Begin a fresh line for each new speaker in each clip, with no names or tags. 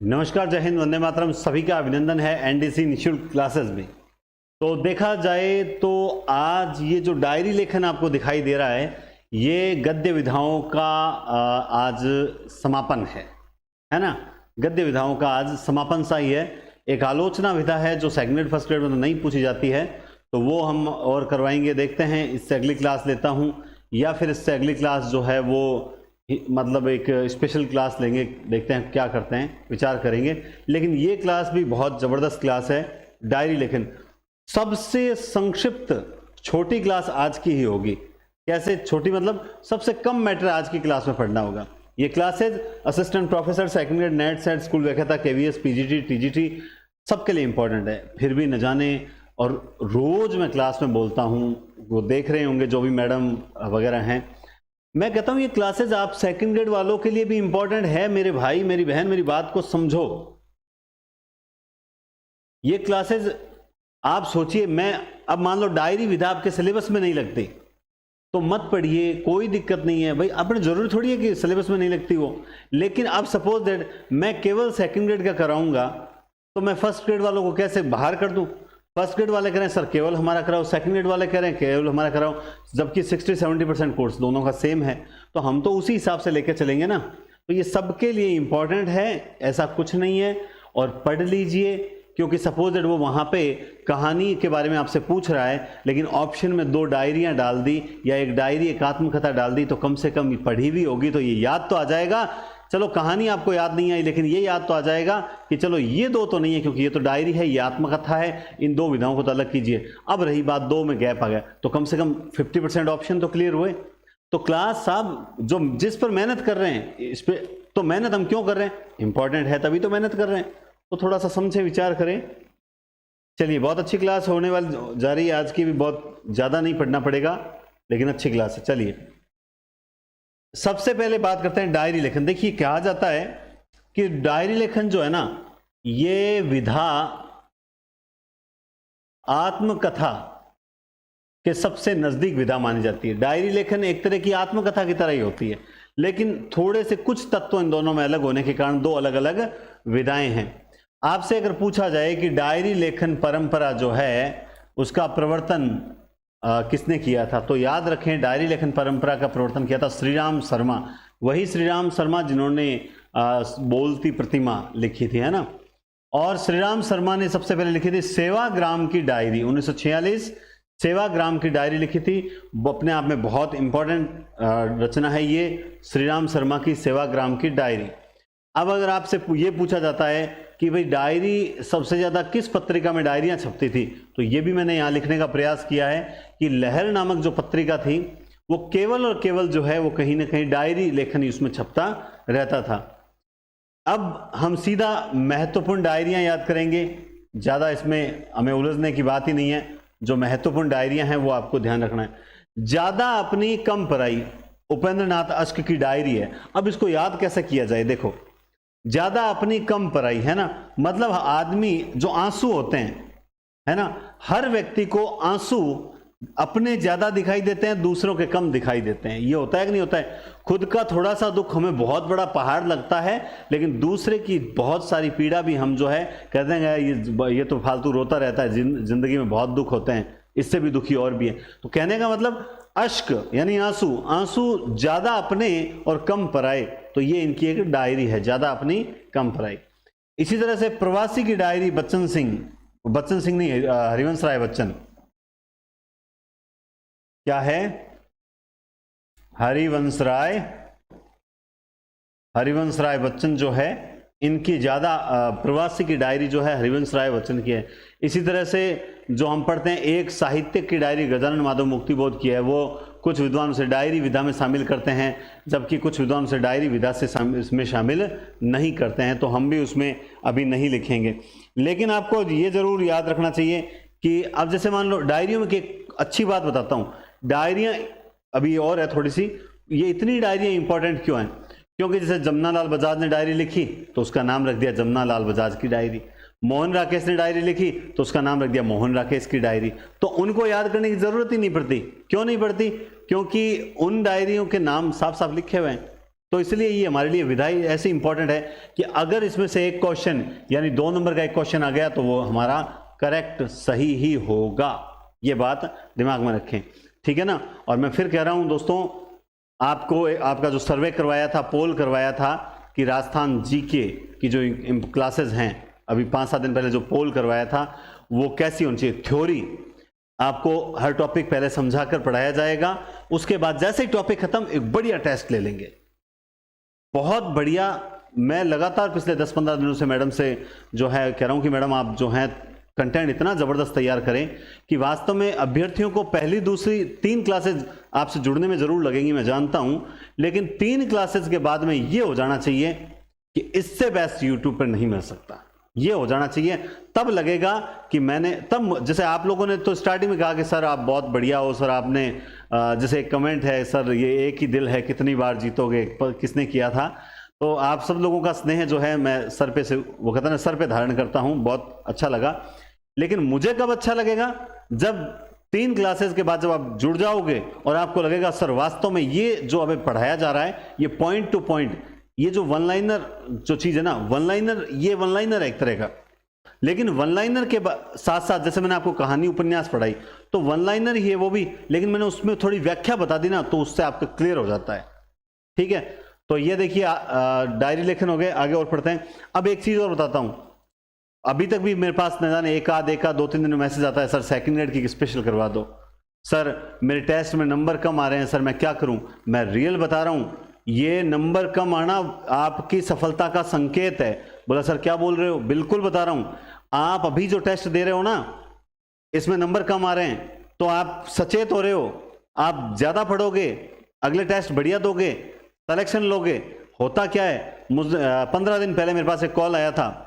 नमस्कार, जय हिंद, वंदे मातरम। सभी का अभिनंदन है एनडीसी निःशुल्क क्लासेस में। तो देखा जाए तो आज ये जो डायरी लेखन आपको दिखाई दे रहा है, ये गद्य विधाओं का आज समापन है ना। गद्य विधाओं का आज समापन सा ही है। एक आलोचना विधा है जो सेकंड ग्रेड फर्स्ट ग्रेड में तो नहीं पूछी जाती है, तो वो हम और करवाएंगे। देखते हैं इससे अगली क्लास लेता हूँ या फिर इससे अगली क्लास जो है वो मतलब एक स्पेशल क्लास लेंगे। देखते हैं क्या करते हैं, विचार करेंगे। लेकिन ये क्लास भी बहुत ज़बरदस्त क्लास है, डायरी लेखन। सबसे संक्षिप्त छोटी क्लास आज की ही होगी। कैसे छोटी? मतलब सबसे कम मैटर आज की क्लास में पढ़ना होगा। ये classes assistant professor, second grade, net set, school व्याख्याता, केवीएस, पीजीटी, टीजीटी सबके लिए इंपॉर्टेंट है। फिर भी न जाने, और रोज़ मैं क्लास में बोलता हूँ, वो देख रहे होंगे जो भी मैडम वगैरह हैं, मैं कहता हूं ये क्लासेस आप सेकंड ग्रेड वालों के लिए भी इंपॉर्टेंट है। मेरे भाई, मेरी बहन, मेरी बात को समझो। ये क्लासेस आप सोचिए, मैं अब मान लो डायरी विधा आपके सिलेबस में नहीं लगती तो मत पढ़िए, कोई दिक्कत नहीं है भाई। अपने जरूरी थोड़ी है कि सिलेबस में नहीं लगती वो। लेकिन अब सपोज दैट मैं केवल सेकंड ग्रेड का कराऊंगा तो मैं फर्स्ट ग्रेड वालों को कैसे बाहर कर दूं? फर्स्ट ग्रेड वाले कह रहे हैं सर केवल हमारा कराओ, सेकंड ग्रेड वाले कह रहे हैं केवल हमारा कराओ, जबकि 60-70% कोर्स दोनों का सेम है। तो हम तो उसी हिसाब से लेकर चलेंगे ना। तो ये सबके लिए इंपॉर्टेंट है, ऐसा कुछ नहीं है। और पढ़ लीजिए, क्योंकि सपोज दैट वो वहाँ पे कहानी के बारे में आपसे पूछ रहा है, लेकिन ऑप्शन में 2 डायरियाँ डाल दी या एक डायरी, एक आत्मकथा डाल दी, तो कम से कम पढ़ी हुई होगी तो ये याद तो आ जाएगा। चलो कहानी आपको याद नहीं आई, लेकिन ये याद तो आ जाएगा कि चलो ये 2 तो नहीं है, क्योंकि ये तो डायरी है, ये आत्मकथा है। इन 2 विधाओं को तो अलग कीजिए। अब रही बात 2 में गैप आ गया, तो कम से कम 50% ऑप्शन तो क्लियर हुए। तो क्लास साहब जो जिस पर मेहनत कर रहे हैं, इस पर तो मेहनत हम क्यों कर रहे हैं? इंपॉर्टेंट है तभी तो मेहनत कर रहे हैं। तो थोड़ा सा समझे, विचार करें। चलिए, बहुत अच्छी क्लास होने वाली जा रही है आज की भी। बहुत ज़्यादा नहीं पढ़ना पड़ेगा, लेकिन अच्छी क्लास है। चलिए सबसे पहले बात करते हैं डायरी लेखन। देखिए कहा जाता है कि डायरी लेखन जो है ना, ये विधा आत्मकथा के सबसे नजदीक विधा मानी जाती है। डायरी लेखन एक तरह की आत्मकथा की तरह ही होती है, लेकिन थोड़े से कुछ तत्व इन दोनों में अलग होने के कारण 2 अलग अलग विधाएं हैं। आपसे अगर पूछा जाए कि डायरी लेखन परंपरा जो है उसका प्रवर्तन किसने किया था, तो याद रखें डायरी लेखन परंपरा का प्रवर्तन किया था श्रीराम शर्मा। वही श्रीराम शर्मा जिन्होंने बोलती प्रतिमा लिखी थी, है ना। और श्रीराम शर्मा ने सबसे पहले लिखी थी सेवाग्राम की डायरी। 1946 सेवाग्राम की डायरी लिखी थी। वो अपने आप में बहुत इंपॉर्टेंट रचना है ये श्रीराम शर्मा की सेवाग्राम की डायरी। अब अगर आपसे ये पूछा जाता है कि भाई डायरी सबसे ज़्यादा किस पत्रिका में डायरियाँ छपती थी, तो ये भी मैंने यहाँ लिखने का प्रयास किया है कि लहर नामक जो पत्रिका थी वो केवल और केवल जो है वो कहीं ना कहीं डायरी लेखन ही उसमें छपता रहता था। अब हम सीधा महत्वपूर्ण डायरियाँ याद करेंगे, ज़्यादा इसमें हमें उलझने की बात ही नहीं है। जो महत्वपूर्ण डायरियाँ हैं वो आपको ध्यान रखना है। ज़्यादा अपनी कम पराई, उपेंद्र नाथ अश्क की डायरी है। अब इसको याद कैसे किया जाए? देखो, ज्यादा अपनी कम पराई, है ना, मतलब आदमी जो आंसू होते हैं, है ना, हर व्यक्ति को आंसू अपने ज्यादा दिखाई देते हैं, दूसरों के कम दिखाई देते हैं। ये होता है कि नहीं होता है? खुद का थोड़ा सा दुख हमें बहुत बड़ा पहाड़ लगता है, लेकिन दूसरे की बहुत सारी पीड़ा भी हम जो है कहते हैं ये तो फालतू रोता रहता है, जिंदगी में बहुत दुख होते हैं, इससे भी दुखी और भी है। तो कहने का मतलब अश्क यानी आंसू, आंसू ज्यादा अपने और कम पराए, तो ये इनकी एक डायरी है, ज्यादा अपनी कम पराई। इसी तरह से प्रवासी की डायरी बच्चन सिंह नहीं, हरिवंश राय बच्चन। क्या है? हरिवंश राय बच्चन जो है, इनकी ज्यादा प्रवासी की डायरी जो है हरिवंश राय बच्चन की है। इसी तरह से जो हम पढ़ते हैं एक साहित्यिक की डायरी गजानन माधव मुक्तिबोध की है। वो कुछ विद्वान उसे डायरी विधा में शामिल करते हैं, जबकि कुछ विद्वान उसे डायरी विधा से इसमें शामिल नहीं करते हैं, तो हम भी उसमें अभी नहीं लिखेंगे। लेकिन आपको ये जरूर याद रखना चाहिए कि अब जैसे मान लो डायरियों में एक अच्छी बात बताता हूँ। डायरियाँ अभी और है थोड़ी सी, ये इतनी डायरियाँ इंपॉर्टेंट क्यों हैं? क्योंकि जैसे जमुना लाल बजाज ने डायरी लिखी तो उसका नाम रख दिया जमुना लाल बजाज की डायरी। मोहन राकेश ने डायरी लिखी तो उसका नाम रख दिया मोहन राकेश की डायरी। तो उनको याद करने की जरूरत ही नहीं पड़ती। क्यों नहीं पड़ती? क्योंकि उन डायरियों के नाम साफ साफ लिखे हुए हैं। तो इसलिए ये हमारे लिए विधा ही ऐसी इंपॉर्टेंट है कि अगर इसमें से एक क्वेश्चन यानी 2 नंबर का एक क्वेश्चन आ गया तो वो हमारा करेक्ट सही ही होगा। ये बात दिमाग में रखें, ठीक है ना। और मैं फिर कह रहा हूं दोस्तों, आपको आपका जो सर्वे करवाया था, पोल करवाया था कि राजस्थान जीके की जो क्लासेस हैं, अभी 5-7 दिन पहले जो पोल करवाया था, वो कैसी होनी चाहिए। थ्योरी आपको हर टॉपिक पहले समझाकर पढ़ाया जाएगा, उसके बाद जैसे ही टॉपिक खत्म एक बढ़िया टेस्ट ले लेंगे, बहुत बढ़िया। मैं लगातार पिछले 10-15 दिनों से मैडम से जो है कह रहा हूं कि मैडम आप जो है कंटेंट इतना जबरदस्त तैयार करें कि वास्तव में अभ्यर्थियों को पहली दूसरी 3 क्लासेस आपसे जुड़ने में जरूर लगेंगी, मैं जानता हूं, लेकिन 3 क्लासेस के बाद में ये हो जाना चाहिए कि इससे बेस्ट यूट्यूब पर नहीं मिल सकता। ये हो जाना चाहिए, तब लगेगा कि मैंने, तब जैसे आप लोगों ने तो स्टार्टिंग में कहा कि सर आप बहुत बढ़िया हो, सर आपने जैसे एक कमेंट है, सर ये एक ही दिल है कितनी बार जीतोगे, किसने किया था। तो आप सब लोगों का स्नेह जो है मैं सर पे से, वो कहता है सर पे धारण करता हूं, बहुत अच्छा लगा। लेकिन मुझे कब अच्छा लगेगा, जब 3 क्लासेस के बाद जब आप जुड़ जाओगे और आपको लगेगा सर वास्तव में ये जो अभी पढ़ाया जा रहा है, ये पॉइंट टू पॉइंट, ये जो वन लाइनर जो चीज है ना, वन लाइनर, ये वन लाइनर है एक तरह का, लेकिन वन लाइनर के साथ साथ जैसे मैंने आपको कहानी उपन्यास पढ़ाई तो वन लाइनर ही है वो भी, लेकिन मैंने उसमें थोड़ी व्याख्या बता दी ना, तो उससे आपका क्लियर हो जाता है, ठीक है। तो ये देखिए डायरी लेखन हो गए, आगे और पढ़ते हैं। अब एक चीज और बताता हूं, अभी तक भी मेरे पास न जाने एक आध 2-3 दिन में मैसेज आता है, सर सेकंड ग्रेड की स्पेशल करवा दो, सर मेरे टेस्ट में नंबर कम आ रहे हैं, सर मैं क्या करूं। मैं रियल बता रहा हूं, ये नंबर कम आना आपकी सफलता का संकेत है। बोला सर क्या बोल रहे हो, बिल्कुल बता रहा हूं, आप अभी जो टेस्ट दे रहे हो ना, इसमें नंबर कम आ रहे हैं तो आप सचेत हो रहे हो, आप ज्यादा पढ़ोगे, अगले टेस्ट बढ़िया दोगे, सिलेक्शन लोगे। होता क्या है, मुझे 15 दिन पहले मेरे पास एक कॉल आया था,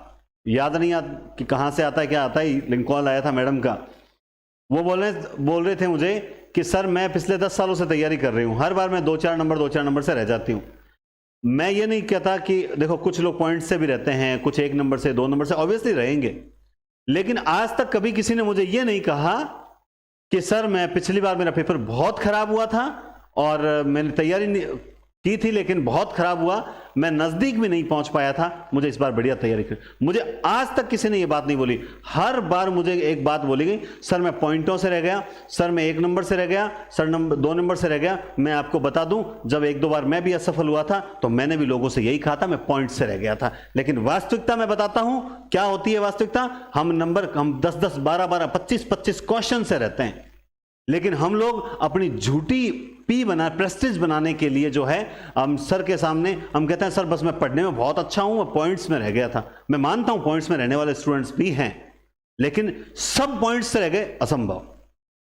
याद नहीं कि कहां से आता है क्या आता है, लेकिन कॉल आया था मैडम का। वो बोल रहे थे मुझे कि सर मैं पिछले 10 सालों से तैयारी कर रही हूं, हर बार मैं 2-4 नंबर से रह जाती हूं। मैं ये नहीं कहता कि देखो कुछ लोग पॉइंट से भी रहते हैं, कुछ 1 नंबर से 2 नंबर से ऑब्वियसली रहेंगे, लेकिन आज तक कभी किसी ने मुझे ये नहीं कहा कि सर मैं पिछली बार मेरा पेपर बहुत खराब हुआ था और मैंने तैयारी की थी लेकिन बहुत खराब हुआ, मैं नजदीक भी नहीं पहुंच पाया था, मुझे इस बार बढ़िया तैयारी कर। मुझे आज तक किसी ने ये बात नहीं बोली, हर बार मुझे एक बात बोली गई, सर मैं पॉइंटों से रह गया, सर मैं 1 नंबर से रह गया, सर 2 नंबर से रह गया। मैं आपको बता दूं, जब 1-2 बार मैं भी असफल हुआ था तो मैंने भी लोगों से यही कहा था, मैं पॉइंट से रह गया था। लेकिन वास्तविकता मैं बताता हूं क्या होती है वास्तविकता, हम 10-10, 12-12, 25-25 क्वेश्चन से रहते हैं, लेकिन हम लोग अपनी झूठी प्रेस्टीज बनाने के लिए जो है हम सर के सामने हम कहते हैं सर बस मैं पढ़ने में बहुत अच्छा हूं, मैं पॉइंट्स में रह गया था। मैं मानता हूं पॉइंट्स में रहने वाले स्टूडेंट्स भी हैं, लेकिन सब पॉइंट्स से रह गए, असंभव।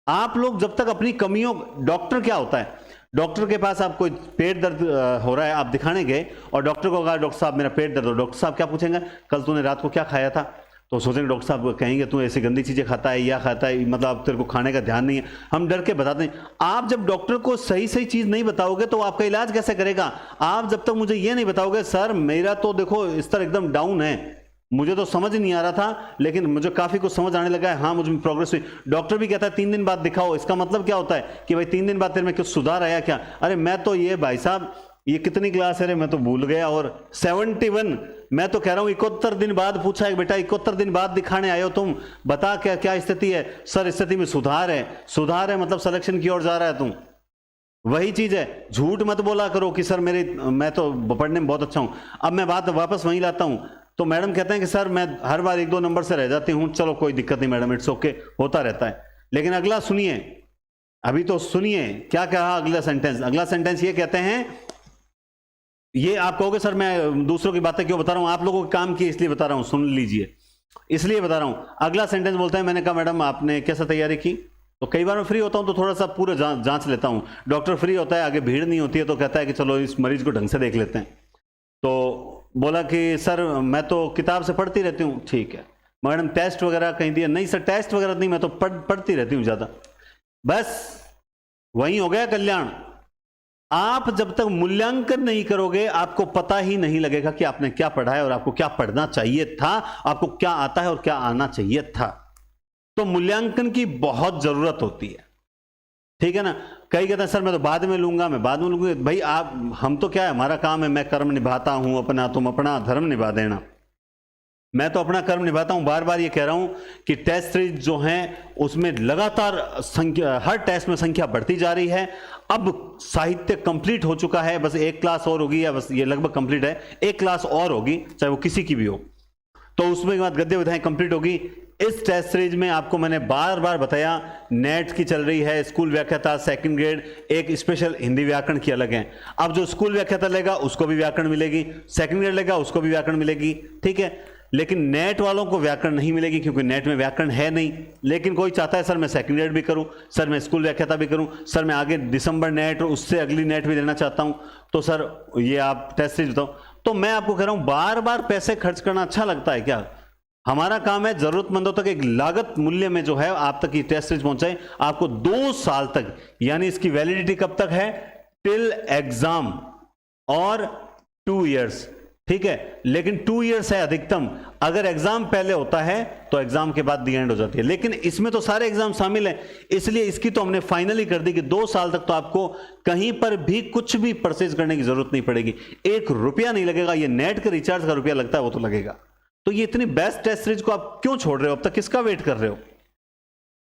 आप लोग जब तक अपनी कमियों, डॉक्टर क्या होता है, डॉक्टर के पास आप कोई पेट दर्द हो रहा है, आप दिखाने गए और डॉक्टर को कहा डॉक्टर साहब मेरा पेट दर्द हो, डॉक्टर साहब क्या पूछेंगे, कल तूने रात को क्या खाया था, तो सोचेंगे डॉक्टर साहब कहेंगे तू ऐसी गंदी चीजें खाता है या खाता है, मतलब अब तेरे को खाने का ध्यान नहीं है, हम डर के बताते हैं। आप जब डॉक्टर को सही सही चीज नहीं बताओगे तो आपका इलाज कैसे करेगा। आप जब तक मुझे ये नहीं बताओगे सर मेरा तो देखो स्तर एकदम डाउन है, मुझे तो समझ नहीं आ रहा था लेकिन मुझे काफी कुछ समझ आने लगा है, हाँ मुझे प्रोग्रेस हुई, डॉक्टर भी कहता है 3 दिन बाद दिखाओ, इसका मतलब क्या होता है कि भाई 3 दिन बाद तेरे में कुछ सुधार आया क्या। अरे मैं तो ये भाई साहब ये कितनी क्लास है रे, मैं तो भूल गया, और 71, मैं तो कह रहा हूं 71 दिन बाद पूछा है, बेटा 71 दिन बाद दिखाने आए हो तुम, बता क्या क्या स्थिति है। सर स्थिति में सुधार है मतलब सिलेक्शन की ओर जा रहा है तुम। वही चीज है, झूठ मत बोला करो कि सर मैं तो पढ़ने में बहुत अच्छा हूं। अब मैं बात वापस वहीं लाता हूं, तो मैडम कहते हैं कि सर मैं हर बार 1-2 नंबर से रह जाती हूं, चलो कोई दिक्कत नहीं मैडम, इट्स ओके, होता रहता है। लेकिन अगला सुनिए, अभी तो सुनिए क्या कहा अगला सेंटेंस ये कहते हैं, ये आप कहोगे सर मैं दूसरों की बातें क्यों बता रहा हूं, आप लोगों के काम की इसलिए बता रहा हूं, सुन लीजिए, इसलिए बता रहा हूं। अगला सेंटेंस बोलता है, मैंने कहा मैडम आपने कैसा तैयारी की, तो कई बार मैं फ्री होता हूं तो थोड़ा सा पूरा जांच लेता हूं, डॉक्टर फ्री होता है, आगे भीड़ नहीं होती है तो कहता है कि चलो इस मरीज को ढंग से देख लेते हैं। तो बोला कि सर मैं तो किताब से पढ़ती रहती हूँ, ठीक है मैडम टेस्ट वगैरह कहीं दिया, नहीं सर टेस्ट वगैरह नहीं, मैं तो पढ़ती रहती हूँ ज्यादा। बस वहीं हो गया कल्याण। आप जब तक मूल्यांकन नहीं करोगे आपको पता ही नहीं लगेगा कि आपने क्या पढ़ा है और आपको क्या पढ़ना चाहिए था, आपको क्या आता है और क्या आना चाहिए था। तो मूल्यांकन की बहुत जरूरत होती है। ठीक है ना। कई कहते हैं सर मैं तो बाद में लूंगा, मैं बाद में लूंगा। भाई आप, हम तो क्या है, हमारा काम है, मैं कर्म निभाता हूं अपना, तुम अपना धर्म निभा देना। मैं तो अपना कर्म निभाता हूं। बार बार ये कह रहा हूं कि टेस्ट सीरीज जो हैं उसमें लगातार संख्या, हर टेस्ट में संख्या बढ़ती जा रही है। अब साहित्य कंप्लीट हो चुका है, बस एक क्लास और होगी, या बस ये लगभग कंप्लीट है, एक क्लास और होगी चाहे वो किसी की भी हो, तो उसमें बाद गद्य विधाएं कंप्लीट होगी। इस टेस्ट सीरीज में आपको मैंने बार बार बताया, नेट की चल रही है, स्कूल व्याख्याता सेकंड ग्रेड, एक स्पेशल हिंदी व्याकरण की अलग है। अब जो स्कूल व्याख्याता लेगा उसको भी व्याकरण मिलेगी, सेकंड ग्रेड लेगा उसको भी व्याकरण मिलेगी, ठीक है। लेकिन नेट वालों को व्याकरण नहीं मिलेगी, क्योंकि नेट में व्याकरण है नहीं। लेकिन कोई चाहता है सर मैं सेकंड ग्रेड भी करूं, सर मैं स्कूल व्याख्याता भी करूं, सर मैं आगे दिसंबर नेट और उससे अगली नेट भी देना चाहता हूं, तो सर ये आप टेस्ट सीरीज बताओ। तो मैं आपको कह रहा हूं बार बार पैसे खर्च करना अच्छा लगता है क्या? हमारा काम है जरूरतमंदों तक एक लागत मूल्य में जो है आप तक ये टेस्ट सीरीज पहुंचाए, आपको 2 साल तक, यानी इसकी वैलिडिटी कब तक है? टिल एग्जाम और 2 इयर्स, ठीक है। लेकिन 2 इयर्स है अधिकतम। अगर एग्जाम पहले होता है तो एग्जाम के बाद दी एंड हो जाती है, लेकिन इसमें तो सारे एग्जाम शामिल हैं, इसलिए इसकी तो हमने फाइनली कर दी कि 2 साल तक तो आपको कहीं पर भी कुछ भी परचेज करने की जरूरत नहीं पड़ेगी, 1 रुपया नहीं लगेगा। ये नेट का रिचार्ज का रुपया लगता है वो तो लगेगा। तो ये इतनी बेस्ट टेस्ट सीरीज को आप क्यों छोड़ रहे हो? अब तक किसका वेट कर रहे हो?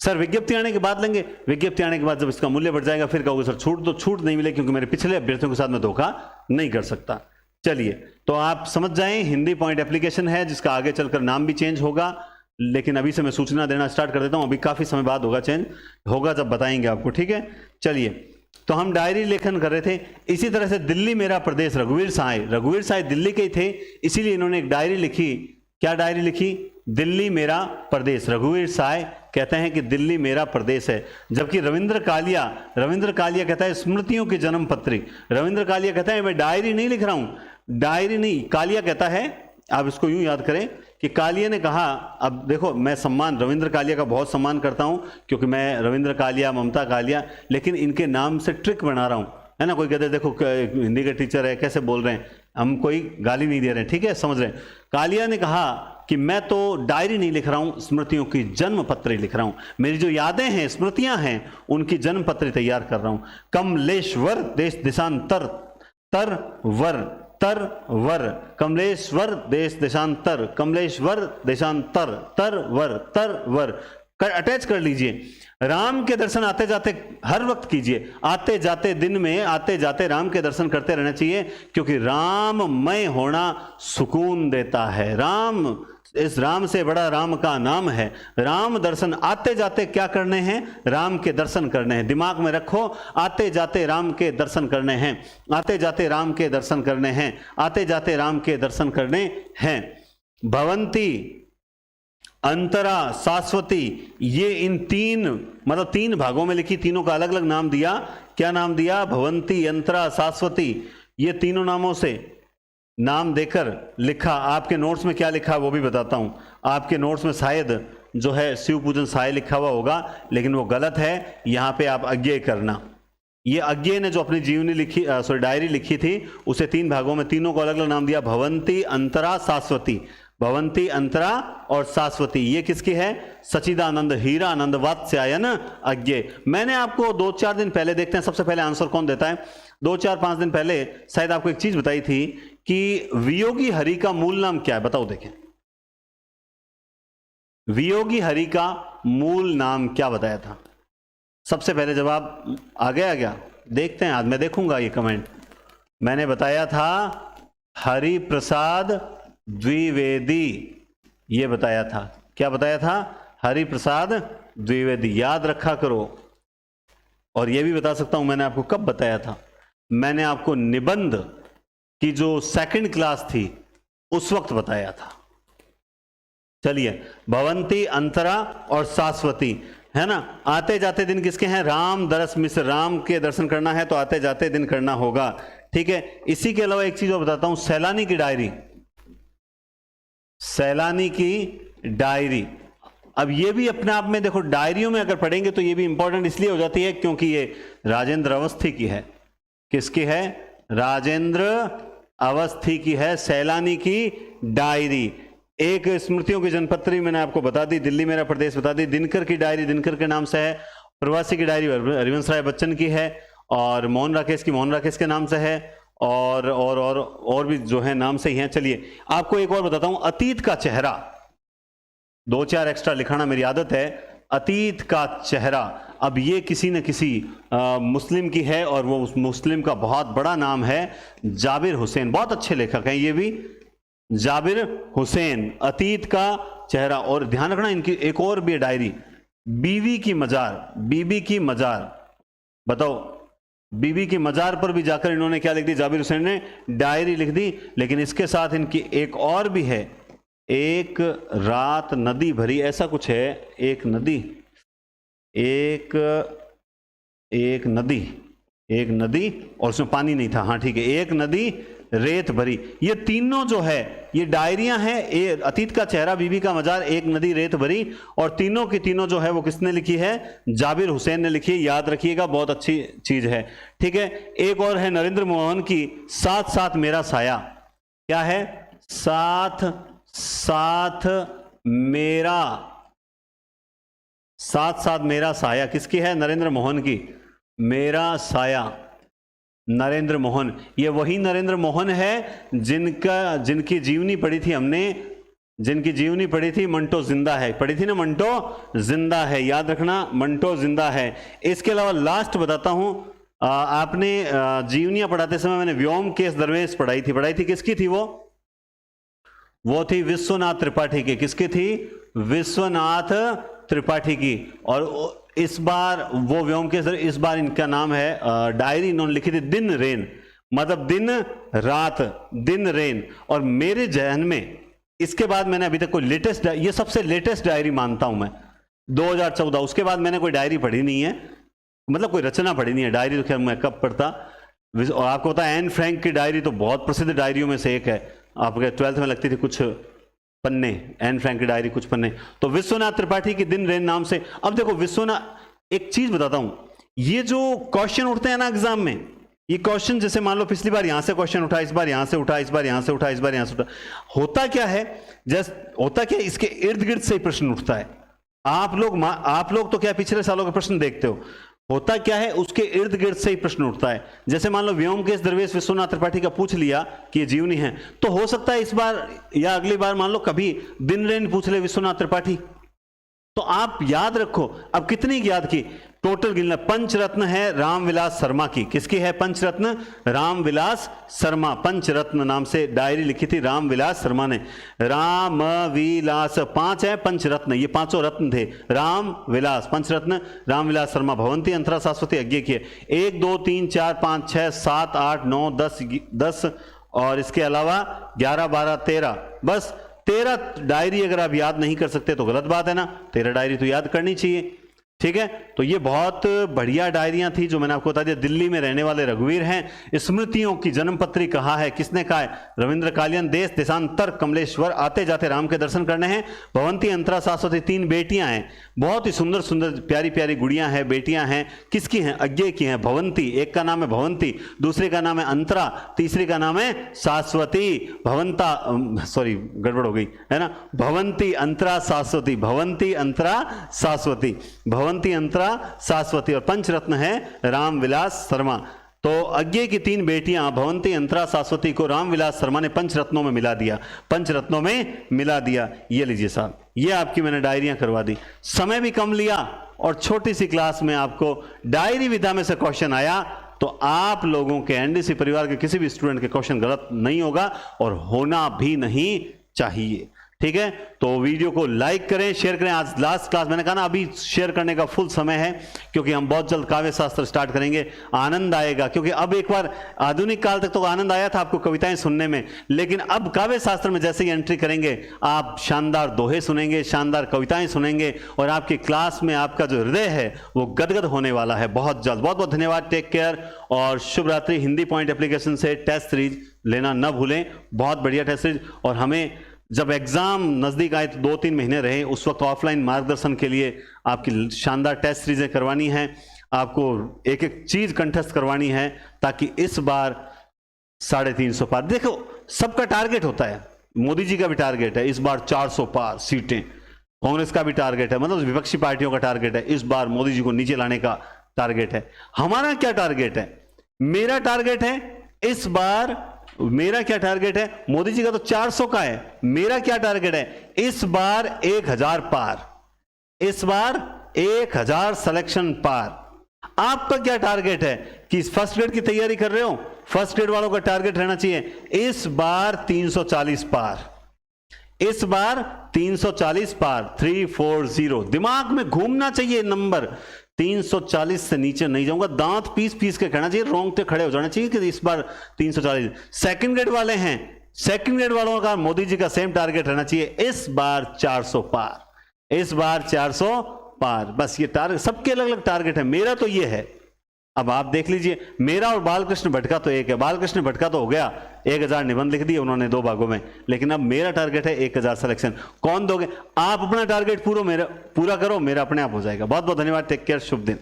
सर विज्ञप्ति आने के बाद लेंगे, विज्ञप्ति आने के बाद जब इसका मूल्य बढ़ जाएगा फिर कहोगे सर छूट, तो छूट नहीं मिले, क्योंकि मेरे पिछले अभ्यर्थियों के साथ मैं धोखा नहीं कर सकता। चलिए, तो आप समझ जाएं, हिंदी पॉइंट एप्लीकेशन है जिसका आगे चलकर नाम भी चेंज होगा, लेकिन अभी से मैं सूचना देना स्टार्ट कर देता हूं, अभी काफी समय बाद होगा चेंज, होगा जब बताएंगे आपको, ठीक है। चलिए, तो हम डायरी लेखन कर रहे थे। इसी तरह से दिल्ली मेरा प्रदेश, रघुवीर साय दिल्ली के ही थे, इसीलिए इन्होंने एक डायरी लिखी। क्या डायरी लिखी? दिल्ली मेरा प्रदेश। रघुवीर साय कहते हैं कि दिल्ली मेरा प्रदेश है, जबकि रविंद्र कालिया कहता है स्मृतियों की जन्म पत्री। रविंद्र कालिया कहता है मैं डायरी नहीं लिख रहा हूं, डायरी नहीं, कालिया कहता है, आप इसको यूं याद करें कि कालिया ने कहा, अब देखो मैं सम्मान रविंद्र कालिया का बहुत सम्मान करता हूं, क्योंकि मैं रविंद्र कालिया, ममता कालिया, लेकिन इनके नाम से ट्रिक बना रहा हूं, है ना। कोई कहते हैं देखो हिंदी के टीचर है कैसे बोल रहे हैं, हम कोई गाली नहीं दे रहे हैं, ठीक है, समझ रहे हैं। कालिया ने कहा कि मैं तो डायरी नहीं लिख रहा हूं, स्मृतियों की जन्म पत्री लिख रहा हूं, मेरी जो यादें हैं, स्मृतियां हैं, उनकी जन्म पत्री तैयार कर रहा हूं। कमलेश्वर देश देशांतर, तर वर, कमलेश्वर देश देशांतर, कमलेश्वर देशांतर, तर वर अटैच कर लीजिए। राम के दर्शन आते जाते हर वक्त कीजिए, आते जाते दिन में आते जाते राम के दर्शन करते रहना चाहिए, क्योंकि राममय होना सुकून देता है। राम, इस राम से बड़ा राम का नाम है। राम दर्शन आते जाते क्या करने हैं? राम के दर्शन करने हैं। दिमाग में रखो, आते जाते राम के दर्शन करने हैं, आते जाते राम के दर्शन करने हैं, आते जाते राम के दर्शन करने हैं। भवंती, अंतरा, शाश्वती, ये इन 3 भागों में लिखी, तीनों का अलग अलग नाम दिया। क्या नाम दिया? भवंती, अंतरा, शाश्वती, ये तीनों नामों से नाम देकर लिखा। आपके नोट्स में क्या लिखा वो भी बताता हूं। आपके नोट्स में शायद जो है शिव पूजन साय लिखा हुआ होगा, लेकिन वो गलत है, यहां पे आप अज्ञेय करना। ये अज्ञेय ने जो अपनी जीवनी लिखी, डायरी लिखी थी, उसे 3 भागों में, तीनों को अलग अलग नाम दिया, भवंती, अंतरा, शाश्वती। भवंती, अंतरा और शाश्वती, ये किसकी है? सचिदानंद हीरानंद वात्स्यायन अज्ञेय। मैंने आपको 2-4 दिन पहले, देखते हैं सबसे पहले आंसर कौन देता है, 2-4-5 दिन पहले शायद आपको एक चीज बताई थी कि वियोगी हरि का मूल नाम क्या है, बताओ देखें। वियोगी हरि का मूल नाम क्या बताया था? सबसे पहले जवाब आ गया? देखते हैं, आज मैं देखूंगा ये कमेंट। मैंने बताया था हरि प्रसाद द्विवेदी, ये बताया था। क्या बताया था? हरि प्रसाद द्विवेदी, याद रखा करो। और ये भी बता सकता हूं मैंने आपको कब बताया था। मैंने आपको निबंध की जो 2nd क्लास थी उस वक्त बताया था। चलिए, भवंती, अंतरा और शाश्वती, है ना। आते जाते दिन किसके हैं? राम दरस मिश्र, राम के दर्शन करना है तो आते जाते दिन करना होगा, ठीक है। इसी के अलावा एक चीज और बताता हूं, सैलानी की डायरी, सैलानी की डायरी। अब ये भी अपने आप में देखो, डायरियों में अगर पढ़ेंगे तो ये भी इंपॉर्टेंट इसलिए हो जाती है क्योंकि ये राजेंद्र अवस्थी की है। किसकी है? राजेंद्र अवस्थी की है सैलानी की डायरी। एक स्मृतियों की जनपत्री मैंने आपको बता दी, दिल्ली मेरा प्रदेश बता दी, दिनकर की डायरी दिनकर के नाम से है, प्रवासी की डायरी हरिवंश राय बच्चन की है, और मोहन राकेश की मोहन राकेश के नाम से है, और भी जो है नाम से ही हैं। चलिए आपको एक और बताता हूं, अतीत का चेहरा, 2-4 एक्स्ट्रा लिखाना मेरी आदत है। अतीत का चेहरा, अब ये किसी न किसी मुस्लिम की है, और वो उस मुस्लिम का बहुत बड़ा नाम है जाबिर हुसैन, बहुत अच्छे लेखक हैं ये भी, जाबिर हुसैन, अतीत का चेहरा। और ध्यान रखना इनकी एक और भी डायरी, बीवी की मजार, बीबी की मजार, बताओ बीबी की मजार पर भी जाकर इन्होंने क्या लिख दी, जाबिर हुसैन ने डायरी लिख दी। लेकिन इसके साथ इनकी एक और भी है, एक रात नदी भरी, ऐसा कुछ है, एक नदी, एक नदी और उसमें पानी नहीं था, हाँ ठीक है, एक नदी रेत भरी। ये तीनों जो है ये डायरियां हैं, अतीत का चेहरा, बीबी का मजार, एक नदी रेत भरी, और तीनों की तीनों जो है वो किसने लिखी है, जाबिर हुसैन ने लिखी है। याद रखिएगा, बहुत अच्छी चीज है, ठीक है। एक और है नरेंद्र मोहन की, साथ साथ मेरा साया, क्या है, साथ साथ मेरा साया, किसकी है, नरेंद्र मोहन की, मेरा साया, नरेंद्र मोहन। ये वही नरेंद्र मोहन है जिनकी जीवनी पढ़ी थी हमने, जिनकी जीवनी पढ़ी थी, मंटो जिंदा है, पढ़ी थी ना, मंटो जिंदा है, याद रखना, मंटो जिंदा है। इसके अलावा लास्ट बताता हूं, आपने जीवनियां पढ़ाते समय मैंने व्योमकेश दरवेश पढ़ाई थी, किसकी थी वो थी विश्वनाथ त्रिपाठी की, किसकी थी, विश्वनाथ त्रिपाठी की। और इस बार वो व्योमकेश, इस बार इनका नाम है, डायरी इन्होंने लिखी थी दिन रेन, मतलब दिन रात, दिन रेन। और मेरे जहन में इसके बाद मैंने अभी तक कोई लेटेस्ट, ये सबसे लेटेस्ट डायरी मानता हूं मैं, 2014, उसके बाद मैंने कोई डायरी पढ़ी नहीं है, मतलब कोई रचना पढ़ी नहीं है। डायरी तो खैर मैं कब पढ़ता, और आपको पता है एन फ्रैंक की डायरी तो बहुत प्रसिद्ध डायरियों में से एक है, आपके 12th में लगती थी कुछ पन्ने, एन फ्रैंक की डायरी कुछ पन्ने। तो विश्वनाथ त्रिपाठी की दिन रेन नाम से। अब देखो विश्वनाथ, एक चीज बताता हूं, ये जो क्वेश्चन उठते हैं ना एग्जाम में, ये क्वेश्चन जैसे मान लो पिछली बार यहां से क्वेश्चन उठा, इस बार यहां से उठा, इस बार यहां से उठा, इस बार यहां से उठा, होता क्या है, होता क्या है, इसके इर्द गिर्द से ही प्रश्न उठता है। आप लोग तो क्या पिछले सालों के प्रश्न देखते हो, होता क्या है, उसके इर्द गिर्द से ही प्रश्न उठता है। जैसे मान लो व्योमकेश दरवेश विश्वनाथ त्रिपाठी का पूछ लिया कि ये जीवनी है, तो हो सकता है इस बार या अगली बार मान लो कभी दिन रेन पूछ ले विश्वनाथ त्रिपाठी, तो आप याद रखो। अब कितनी याद की, टोटल गिनना, पंचरत्न है रामविलास शर्मा की, किसकी है, पंचरत्न रामविलास शर्मा, पंचरत्न नाम से डायरी लिखी थी रामविलास शर्मा ने, रामविलास, 5 है पंचरत्न, ये 5 रत्न थे, रामविलास, पंचरत्न रामविलास शर्मा। भवंती अंतरा शाश्वती अज्ञे की है, 1 2 3 4 5 6 7 8 9 10 और इसके अलावा 11 12 13, बस 13 डायरी अगर आप याद नहीं कर सकते तो गलत बात है ना, 13 डायरी तो याद करनी चाहिए, ठीक है। तो ये बहुत बढ़िया डायरियां थी जो मैंने आपको बता दिया। दिल्ली में रहने वाले रघुवीर हैं, स्मृतियों की जन्मपत्री कहा है, किसने कहा है, रविंद्र कालियन। देश देशांतर कमलेश्वर, आते जाते राम के दर्शन करने हैं। भवंती अंतरा शाश्वती, 3 बेटियां हैं, बहुत ही सुंदर सुंदर प्यारी प्यारी गुड़ियां हैं, बेटियां हैं, किसकी हैं, अज्ञे की हैं। भवंती, एक का नाम है भवंती, दूसरे का नाम है अंतरा, तीसरी का नाम है शाश्वती। भवंता, सॉरी गड़बड़ हो गई है ना, भवंती अंतरा शाश्वती, भवंती अंतरा शाश्वती, भवंती अंतरा शाश्वती, और पंचरत्न है रामविलास शर्मा। तो अज्ञे की 3 बेटियां भवंती अंतरा शाश्वती को रामविलास शर्मा ने पंचरत्नों में मिला दिया, पंचरत्नों में मिला दिया। ये लीजिए साहब, ये आपकी मैंने डायरियां करवा दी, समय भी कम लिया और छोटी सी क्लास में आपको डायरी विधा में से क्वेश्चन आया, तो आप लोगों के एनडीसी परिवार के किसी भी स्टूडेंट के क्वेश्चन गलत नहीं होगा और होना भी नहीं चाहिए, ठीक है। तो वीडियो को लाइक करें, शेयर करें। आज लास्ट क्लास, मैंने कहा ना अभी शेयर करने का फुल समय है, क्योंकि हम बहुत जल्द काव्य शास्त्र स्टार्ट करेंगे। आनंद आएगा, क्योंकि अब एक बार आधुनिक काल तक तो आनंद आया था आपको कविताएं सुनने में, लेकिन अब काव्य शास्त्र में जैसे ही एंट्री करेंगे आप शानदार दोहे सुनेंगे, शानदार कविताएं सुनेंगे, और आपकी क्लास में आपका जो हृदय है वो गदगद होने वाला है बहुत जल्द। बहुत बहुत धन्यवाद, टेक केयर और शुभ रात्रि। हिंदी पॉइंट एप्लीकेशन से टेस्ट सीरीज लेना न भूलें, बहुत बढ़िया टेस्ट सीरीज। और हमें जब एग्जाम नजदीक आए तो 2-3 महीने रहे, उस वक्त ऑफलाइन मार्गदर्शन के लिए आपकी शानदार टेस्ट सीरीजें करवानी है, आपको एक एक चीज कंठस्थ करवानी है, ताकि इस बार 350 पार। देखो सबका टारगेट होता है, मोदी जी का भी टारगेट है इस बार 400 पार सीटें, कांग्रेस का भी टारगेट है, मतलब विपक्षी पार्टियों का टारगेट है इस बार मोदी जी को नीचे लाने का टारगेट है। हमारा क्या टारगेट है? मेरा टारगेट है इस बार, मेरा क्या टारगेट है? मोदी जी का तो 400 का है, मेरा क्या टारगेट है? इस बार 1000 पार, इस बार 1000 सिलेक्शन पार। आपका क्या टारगेट है? कि फर्स्ट ग्रेड की तैयारी कर रहे हो, फर्स्ट ग्रेड वालों का टारगेट रहना चाहिए इस बार 340 पार, इस बार 340 पार, 340। दिमाग में घूमना चाहिए नंबर, 340 से नीचे नहीं जाऊंगा। दांत पीस पीस के कहना चाहिए, रोंगटे खड़े हो जाने चाहिए कि इस बार 340। सेकंड ग्रेड वाले हैं, सेकंड ग्रेड वालों का मोदी जी का सेम टारगेट रहना चाहिए इस बार 400 पार, इस बार 400 पार। बस ये टारगेट, सबके अलग अलग टारगेट है, मेरा तो ये है। अब आप देख लीजिए, मेरा और बालकृष्ण भट्ट तो एक है। बालकृष्ण भट्ट तो हो गया 1000 निबंध लिख दिए उन्होंने 2 भागों में, लेकिन अब मेरा टारगेट है 1000 सिलेक्शन। कौन दोगे? आप अपना टारगेट पूरा करो, मेरा अपने आप हो जाएगा। बहुत बहुत धन्यवाद, टेक केयर, शुभ दिन।